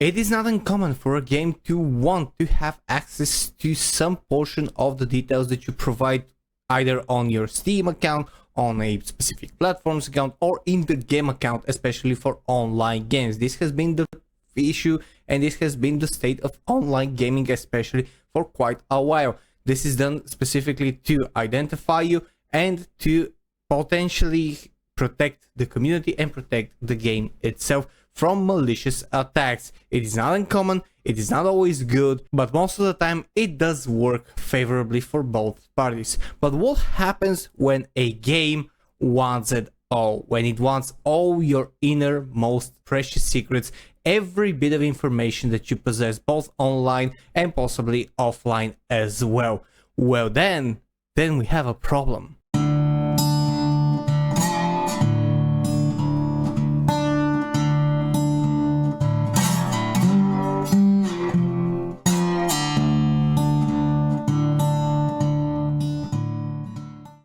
It is not uncommon for a game to want to have access to some portion of the details that you provide either on your Steam account, on a specific platform's account, or in the game account, especially for online games. This has been the issue, and this has been the state of online gaming, especially for quite a while. This is done specifically to identify you and to potentially protect the community and protect the game itself from malicious attacks. It is not uncommon, it is not always good, but most of the time it does work favorably for both parties. But what happens when a game wants it all? When it wants all your innermost precious secrets, every bit of information that you possess, both online and possibly offline as well. Well, then we have a problem.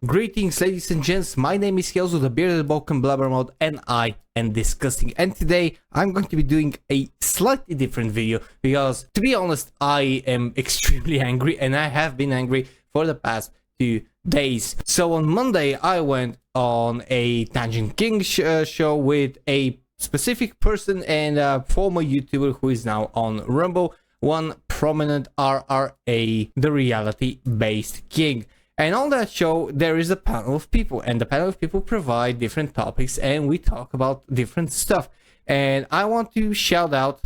Greetings, ladies and gents, my name is Helzo, the Bearded Balkan Blabber Mode, and I am discussing. And today I'm going to be doing a slightly different video because, to be honest, I am extremely angry, and I have been angry for the past 2 days. So on Monday I went on a Tangent King show with a specific person and a former YouTuber who is now on Rumble, one prominent RRA, the reality-based king. And on that show, there is a panel of people, and the panel of people provide different topics, and we talk about different stuff. And I want to shout out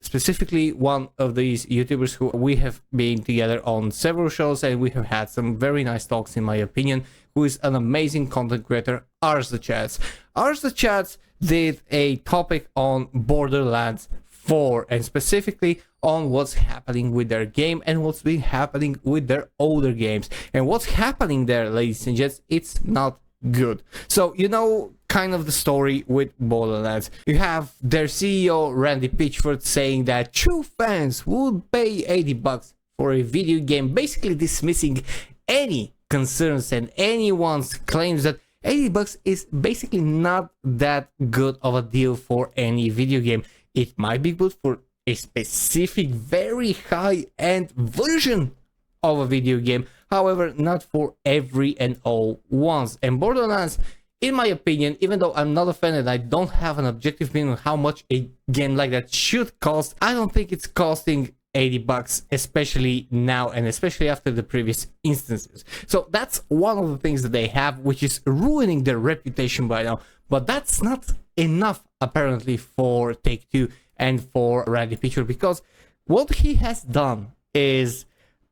specifically one of these YouTubers who we have been together on several shows, and we have had some very nice talks, in my opinion, who is an amazing content creator, Ars the Chats. Ars the Chats did a topic on Borderlands 4, and specifically on what's happening with their game and what's been happening with their older games. And what's happening there, ladies and gents, it's not good. So, you know, kind of the story with Borderlands. You have their CEO, Randy Pitchford, saying that true fans would pay $80 for a video game, basically dismissing any concerns and anyone's claims that $80 is basically not that good of a deal for any video game. It might be good for a specific very high-end version of a video game, however, not for every and all ones. And Borderlands, in my opinion, even though I'm not a fan and I don't have an objective opinion on how much a game like that should cost, I don't think it's costing $80, especially now and especially after the previous instances. So that's one of the things that they have, which is ruining their reputation by now. But that's not enough, apparently, for Take-Two and for Randy Pitchford, because what he has done is,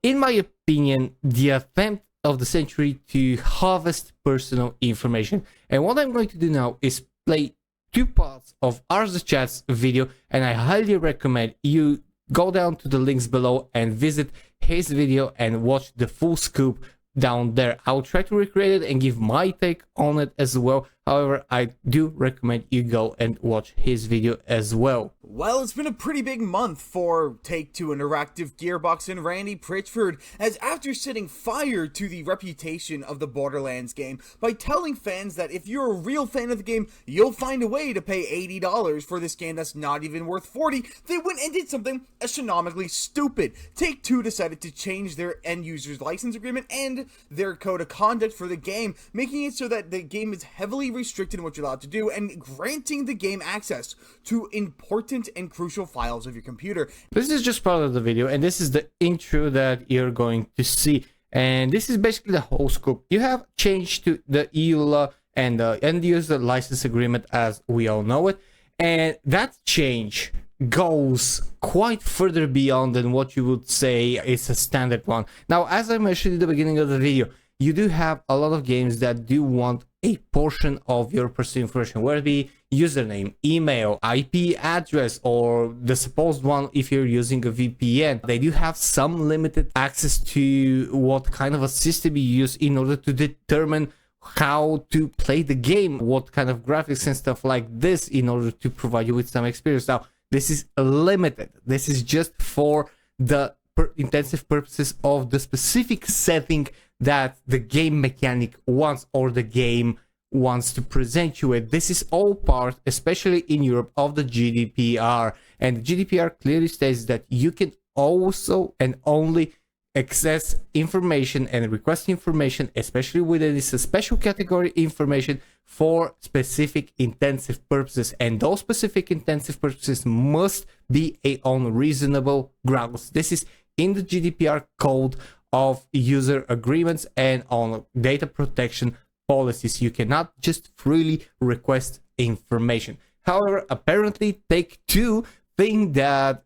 in my opinion, the attempt of the century to harvest personal information. And what I'm going to do now is play 2 parts of Ars the Chat's video, and I highly recommend you go down to the links below and visit his video and watch the full scoop down there. I'll try to recreate it and give my take on it as well. However, I do recommend you go and watch his video as well. Well, it's been a pretty big month for Take-Two Interactive, Gearbox, and Randy Pitchford, as after setting fire to the reputation of the Borderlands game by telling fans that if you're a real fan of the game, you'll find a way to pay $80 for this game that's not even worth $40, they went and did something astronomically stupid. Take-Two decided to change their end-user's license agreement and their code of conduct for the game, making it so that the game is heavily restricted in what you're allowed to do and granting the game access to important and crucial files of your computer. This is just part of the video, and this is the intro that you're going to see, and this is basically the whole scope. You have changed to the EULA and the end user license agreement as we all know it, and that change goes quite further beyond than what you would say is a standard one. Now, as I mentioned in the beginning of the video, you do have a lot of games that do want a portion of your personal information, whether it be username, email, IP address, or the supposed one if you're using a VPN. They do have some limited access to what kind of a system you use in order to determine how to play the game, what kind of graphics and stuff like this in order to provide you with some experience. Now, this is limited. This is just for the intensive purposes of the specific setting that the game mechanic wants or the game wants to present you with. This is all part, especially in Europe, of the GDPR. And the GDPR clearly states that you can also and only access information and request information, especially when it is a special category information, for specific intensive purposes. And those specific intensive purposes must be on reasonable grounds. This is in the GDPR code of user agreements and on data protection policies. You cannot just freely request information. However, apparently Take-Two think that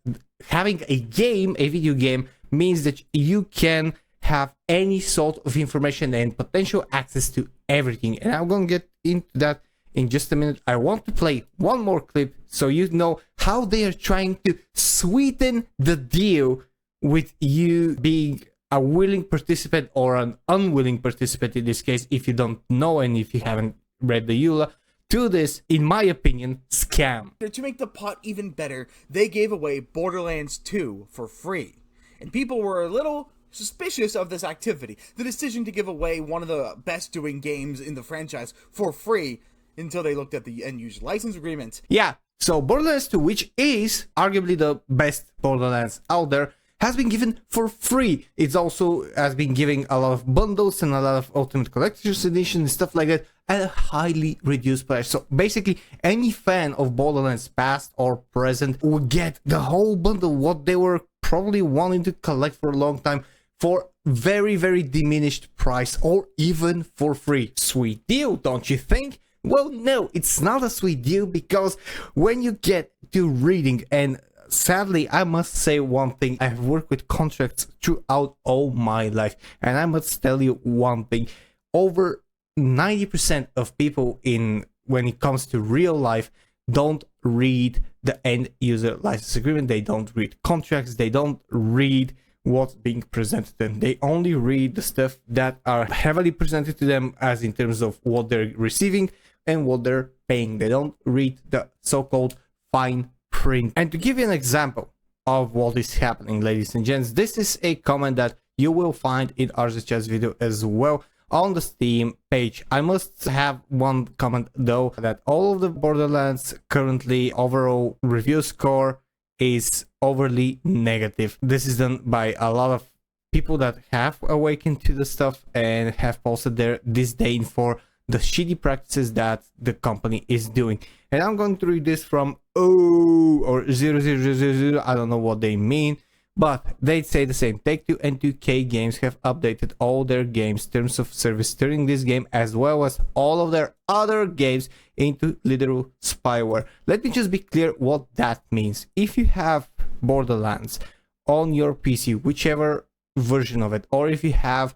having a game, a video game, means that you can have any sort of information and potential access to everything. And I'm going to get into that in just a minute. I want to play one more clip so you know how they are trying to sweeten the deal with you being a willing participant or an unwilling participant in this case, if you don't know and if you haven't read the EULA, to this, in my opinion, scam. To make the pot even better, they gave away Borderlands 2 for free. And people were a little suspicious of this activity, the decision to give away one of the best doing games in the franchise for free, until they looked at the end-user license agreement. Yeah, so Borderlands 2, which is arguably the best Borderlands out there, has been given for free. It's also has been giving a lot of bundles and a lot of Ultimate Collector's Edition and stuff like that at a highly reduced price. So basically, any fan of Borderlands past or present will get the whole bundle, what they were probably wanting to collect for a long time, for very, very diminished price, or even for free. Sweet deal, don't you think? Well, no, it's not a sweet deal, because when you get to reading, and sadly, I must say one thing, I've worked with contracts throughout all my life, and I must tell you one thing, over 90% of people when it comes to real life don't read the end user license agreement, they don't read contracts, they don't read what's being presented to them. They only read the stuff that are heavily presented to them, as in terms of what they're receiving and what they're paying. They don't read the so-called fine print. And to give you an example of what is happening, ladies and gents, this is a comment that you will find in RZChat's video as well on the Steam page. I must have one comment though, that all of the Borderlands currently overall review score is overly negative. This is done by a lot of people that have awakened to the stuff and have posted their disdain for the shitty practices that the company is doing. And I'm going to read this from or 0000, I don't know what they mean, but they say the same. Take-Two and 2K Games have updated all their games terms of service, turning this game as well as all of their other games into literal spyware. Let me just be clear what that means. If you have Borderlands on your PC, whichever version of it, or if you have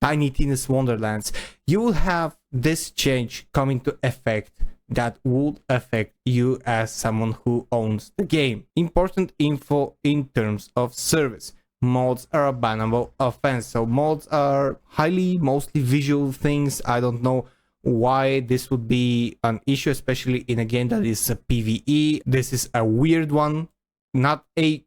Tiny Tina's Wonderlands, you will have this change come into effect that would affect you as someone who owns the game. Important info in terms of service. Mods are a bannable offense. So mods are mostly visual things. I don't know why this would be an issue, especially in a game that is a PvE. This is a weird one, not a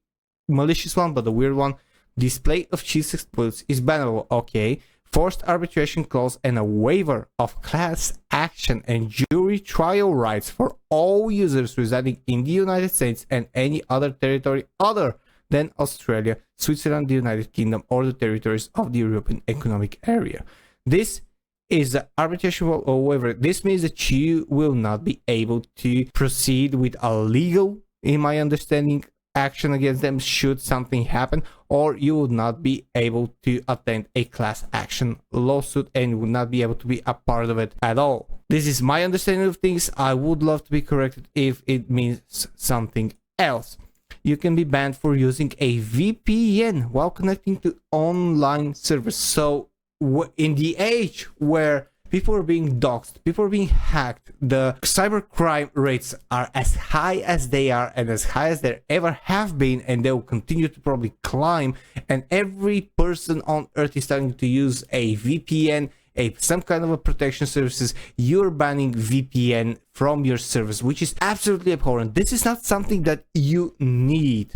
malicious one, but a weird one. Display of cheese explodes is bannable. Okay. Forced arbitration clause and a waiver of class action and jury trial rights for all users residing in the United States and any other territory other than Australia, Switzerland, the United Kingdom, or the territories of the European Economic Area. This is the arbitration waiver. This means that you will not be able to proceed with a legal, in my understanding, action against them should something happen, or you would not be able to attend a class action lawsuit and would not be able to be a part of it at all. This is my understanding of things. I would love to be corrected if it means something else. You can be banned for using a VPN while connecting to online servers. So in the age where people are being doxxed, people are being hacked, the cybercrime rates are as high as they are and as high as there ever have been, and they will continue to probably climb, and every person on earth is starting to use a VPN, some kind of a protection services. You're banning VPN from your service, which is absolutely abhorrent. This is not something that you need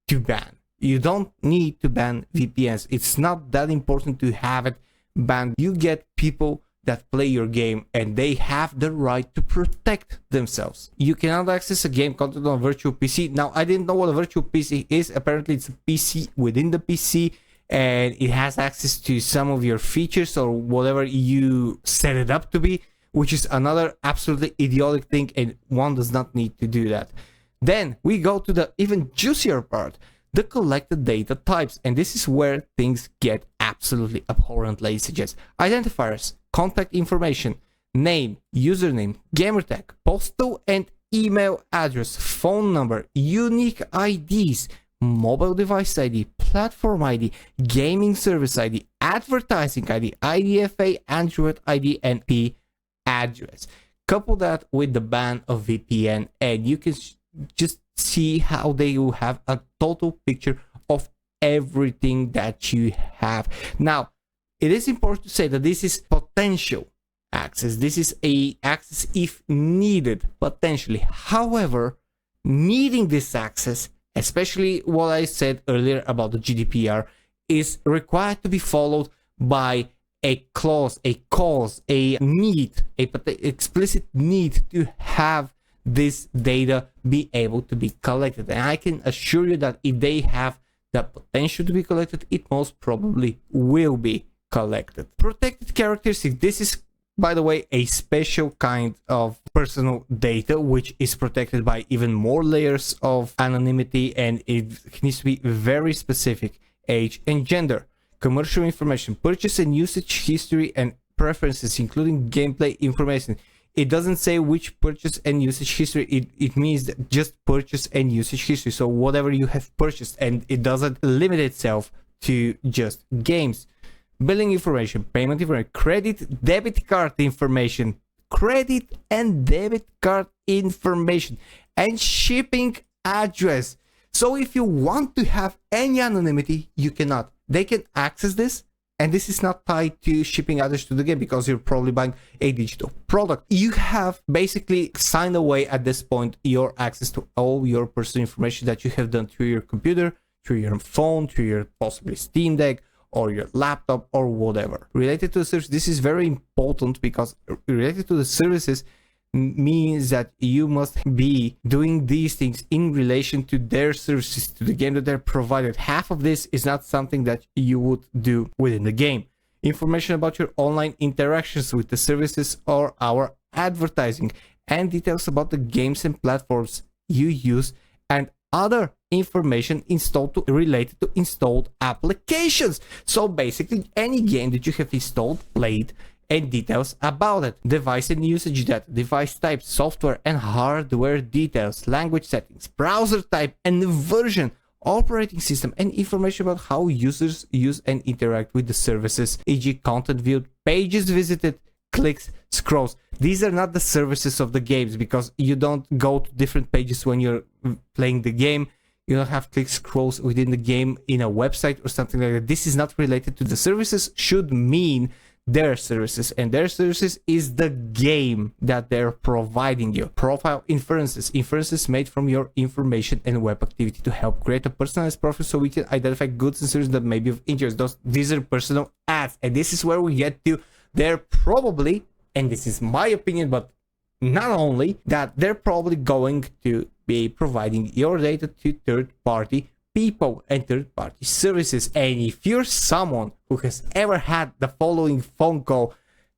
to ban. You don't need to ban VPNs. It's not that important to have it banned. You get people that play your game, and they have the right to protect themselves. You cannot access a game content on a virtual PC. Now, I didn't know what a virtual PC is. Apparently, it's a PC within the PC, and it has access to some of your features or whatever you set it up to be, which is another absolutely idiotic thing, and one does not need to do that. Then we go to the even juicier part, the collected data types, and this is where things get absolutely abhorrent, ladies and gents. Identifiers, contact information, name, username, gamertag, postal and email address, phone number, unique IDs, mobile device ID, platform ID, gaming service ID, advertising ID, IDFA, Android ID, and IP address. Couple that with the ban of VPN, and you can just see how they will have a total picture of everything that you have. Now, it is important to say that this is potential access. This is a access if needed, potentially. However, needing this access, especially what I said earlier about the GDPR, is required to be followed by a clause, a cause, a need, a explicit need to have this data be able to be collected. And I can assure you that if they have the potential to be collected, it most probably will be collected. Protected characteristics. This is, by the way, a special kind of personal data which is protected by even more layers of anonymity, and it needs to be very specific. Age and gender. Commercial information, purchase and usage history and preferences, including gameplay information. It doesn't say which purchase and usage history. It means that just purchase and usage history. So whatever you have purchased, and it doesn't limit itself to just games. Billing information, payment information, credit, debit card information, credit and debit card information, and shipping address. So if you want to have any anonymity, you cannot. They can access this, and this is not tied to shipping address to the game because you're probably buying a digital product. You have basically signed away at this point your access to all your personal information that you have done through your computer, through your phone, through your possibly Steam Deck, or your laptop, or whatever. Related to the service, this is very important because related to the services means that you must be doing these things in relation to their services, to the game that they're provided. Half of this is not something that you would do within the game. Information about your online interactions with the services or our advertising, and details about the games and platforms you use, and other information related to installed applications. So basically any game that you have installed, played, and details about it. Device and usage data, device type, software and hardware details, language settings, browser type and version, operating system, and information about how users use and interact with the services, e.g. content viewed, pages visited, clicks, scrolls. These are not the services of the games, because you don't go to different pages when you're playing the game. You don't have click scrolls within the game in a website or something like that. This is not related to the services, should mean their services, and their services is the game that they're providing you. Profile inferences made from your information and web activity to help create a personalized profile so we can identify goods and services that may be of interest. These are personal ads, and this is where we get to, they're probably, and this is my opinion, but not only that, they're probably going to be providing your data to third-party people and third-party services. And if you're someone who has ever had the following phone call: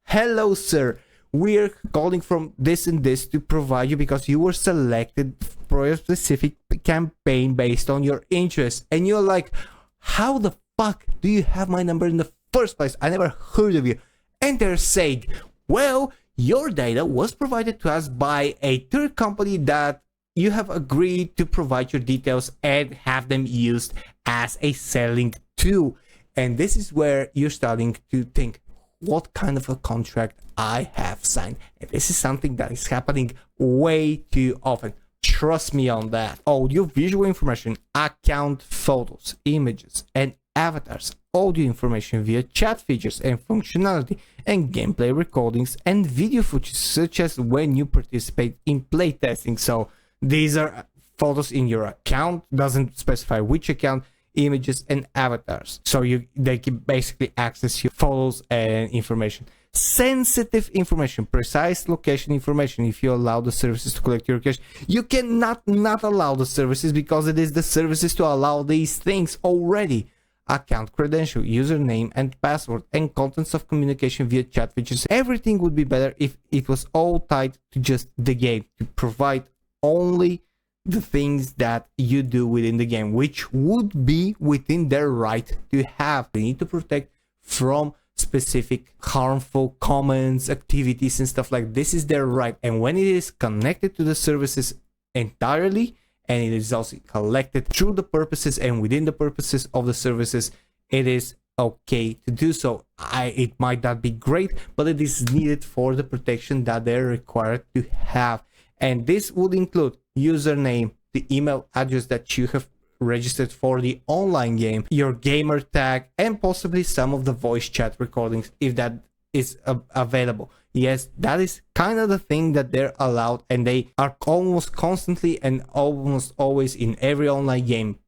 hello sir, we're calling from this and this to provide you because you were selected for a specific campaign based on your interests, and you're like, how the fuck do you have my number in the first place? I never heard of you. And they're saying, well, your data was provided to us by a third company that you have agreed to provide your details and have them used as a selling tool. And this is where you're starting to think, what kind of a contract I have signed? And this is something that is happening way too often. Trust me on that. Audio, visual information, account photos, images, and avatars, audio information via chat features and functionality, and gameplay recordings and video footage, such as when you participate in playtesting. So these are photos in your account, doesn't specify which account, images and avatars. So they can basically access your photos and information. sensitive information, precise location information. If you allow the services to collect your location, you cannot not allow the services, because it is the services to allow these things already. Account credential, username and password, and contents of communication via chat features. Everything would be better if it was all tied to just the game, to provide only the things that you do within the game, which would be within their right to have. They need to protect from specific harmful comments, activities and stuff like this. Is their right. And when it is connected to the services entirely, and it is also collected through the purposes and within the purposes of the services, it is okay to do so. It might not be great, but it is needed for the protection that they're required to have. And this would include username, the email address that you have registered for the online game, your gamer tag, and possibly some of the voice chat recordings if that is available. Yes, that is kind of the thing that they're allowed, and they are almost constantly and almost always in every online game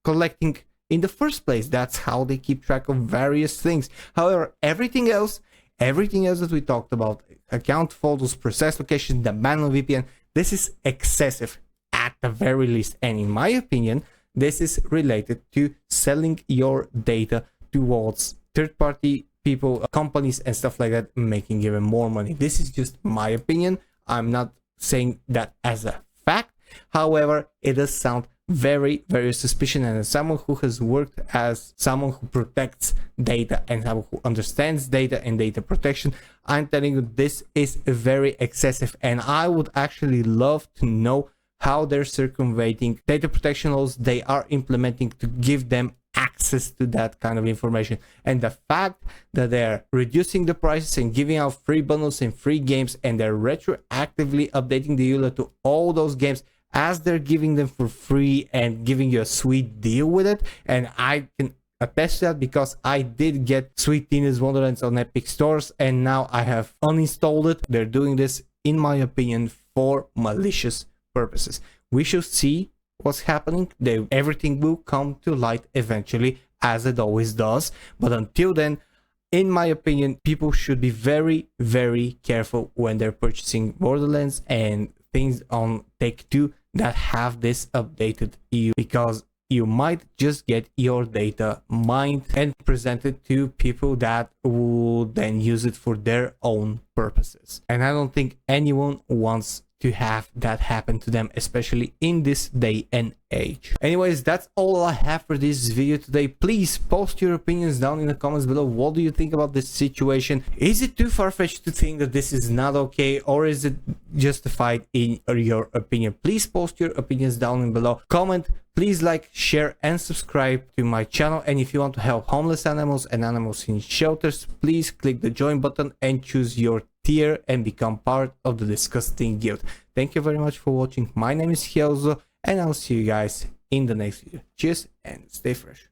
collecting in the first place. That's how they keep track of various things. However, everything else that we talked about, account photos, precise location, the manual VPN, this is excessive at the very least. And in my opinion, this is related to selling your data towards third-party people, companies and stuff like that, making even more money. This is just my opinion. I'm not saying that as a fact. However, it does sound very, very suspicious. And as someone who has worked as someone who protects data and someone who understands data and data protection, I'm telling you, this is very excessive. And I would actually love to know how they're circumventing data protection laws they are implementing to give them access to that kind of information. And the fact that they're reducing the prices and giving out free bundles and free games, and they're retroactively updating the EULA to all those games as they're giving them for free and giving you a sweet deal with it. And I can attest to that, because I did get Sweet Teenage Wonderlands on Epic Stores, and now I have uninstalled it. They're doing this, in my opinion, for malicious purposes. We should see what's happening. Everything will come to light eventually, as it always does. But until then, in my opinion, people should be very, very careful when they're purchasing Borderlands and things on Take-Two that have this updated EU, because you might just get your data mined and presented to people that will then use it for their own purposes. And I don't think anyone wants to have that happen to them, especially in this day and age. Anyways, that's all I have for this video today. Please post your opinions down in the comments below. What do you think about this situation? Is it too far-fetched to think that this is not okay, or is it justified in your opinion? Please post your opinions down below. Comment, please like, share and subscribe to my channel. And if you want to help homeless animals and animals in shelters, please click the join button and choose your tier and become part of the DiscussThing Guild. Thank you very much for watching. My name is Helzo, and I'll see you guys in the next video. Cheers and stay fresh.